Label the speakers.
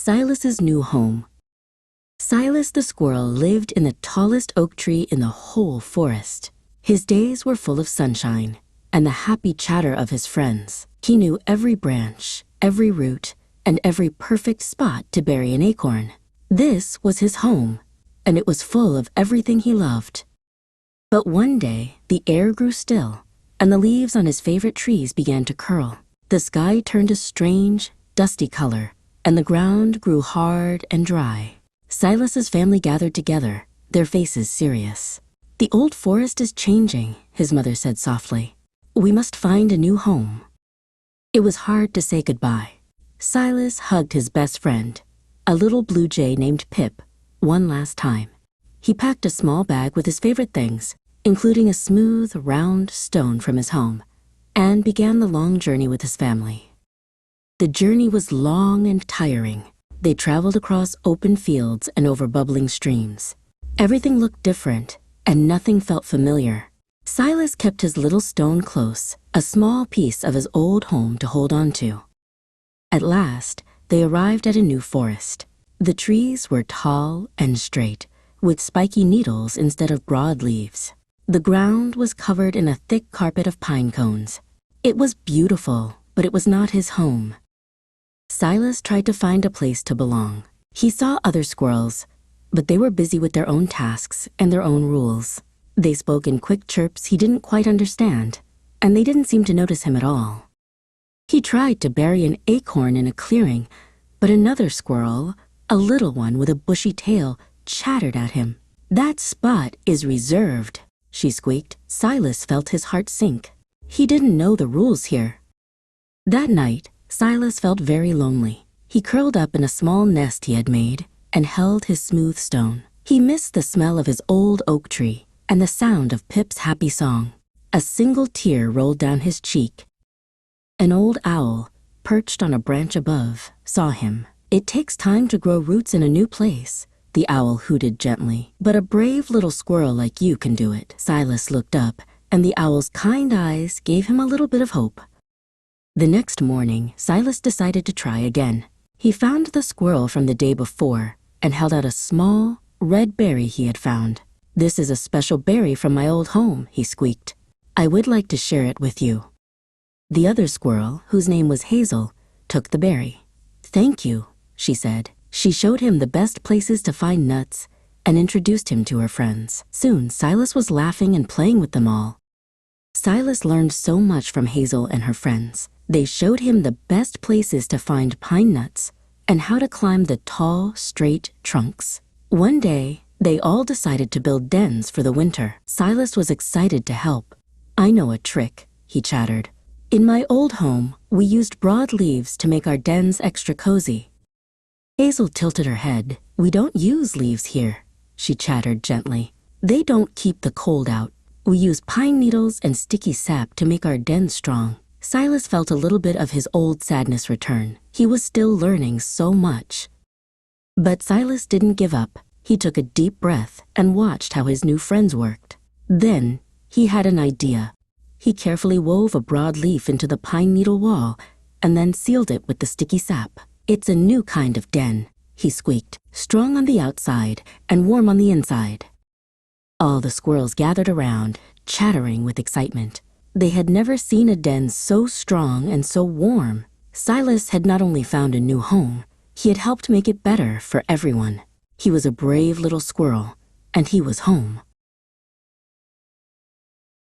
Speaker 1: Silas's new home. Silas the squirrel lived in the tallest oak tree in the whole forest. His days were full of sunshine and the happy chatter of his friends. He knew every branch, every root, and every perfect spot to bury an acorn. This was his home, and it was full of everything he loved. But one day, the air grew still, and the leaves on his favorite trees began to curl. The sky turned a strange, dusty color, and the ground grew hard and dry. Silas's family gathered together, their faces serious. "The old forest is changing," his mother said softly. "We must find a new home." It was hard to say goodbye. Silas hugged his best friend, a little blue jay named Pip, one last time. He packed a small bag with his favorite things, including a smooth, round stone from his home, and began the long journey with his family. The journey was long and tiring. They traveled across open fields and over bubbling streams. Everything looked different, and nothing felt familiar. Silas kept his little stone close, a small piece of his old home to hold on to. At last, they arrived at a new forest. The trees were tall and straight, with spiky needles instead of broad leaves. The ground was covered in a thick carpet of pine cones. It was beautiful, but it was not his home. Silas tried to find a place to belong. He saw other squirrels, but they were busy with their own tasks and their own rules. They spoke in quick chirps he didn't quite understand, and they didn't seem to notice him at all. He tried to bury an acorn in a clearing, but another squirrel, a little one with a bushy tail, chattered at him. "That spot is reserved," she squeaked. Silas felt his heart sink. He didn't know the rules here. That night, Silas felt very lonely. He curled up in a small nest he had made and held his smooth stone. He missed the smell of his old oak tree and the sound of Pip's happy song. A single tear rolled down his cheek. An old owl, perched on a branch above, saw him. "It takes time to grow roots in a new place," the owl hooted gently. "But a brave little squirrel like you can do it." Silas looked up, and the owl's kind eyes gave him a little bit of hope. The next morning, Silas decided to try again. He found the squirrel from the day before and held out a small, red berry he had found. "This is a special berry from my old home," he squeaked. "I would like to share it with you." The other squirrel, whose name was Hazel, took the berry. "Thank you," she said. She showed him the best places to find nuts and introduced him to her friends. Soon, Silas was laughing and playing with them all. Silas learned so much from Hazel and her friends. They showed him the best places to find pine nuts and how to climb the tall, straight trunks. One day, they all decided to build dens for the winter. Silas was excited to help. "I know a trick," he chattered. "In my old home, we used broad leaves to make our dens extra cozy." Hazel tilted her head. "We don't use leaves here," she chattered gently. "They don't keep the cold out. We use pine needles and sticky sap to make our dens strong." Silas felt a little bit of his old sadness return. He was still learning so much. But Silas didn't give up. He took a deep breath and watched how his new friends worked. Then he had an idea. He carefully wove a broad leaf into the pine needle wall and then sealed it with the sticky sap. "It's a new kind of den," he squeaked, "strong on the outside and warm on the inside." All the squirrels gathered around, chattering with excitement. They had never seen a den so strong and so warm. Silas had not only found a new home, he had helped make it better for everyone. He was a brave little squirrel, and he was home.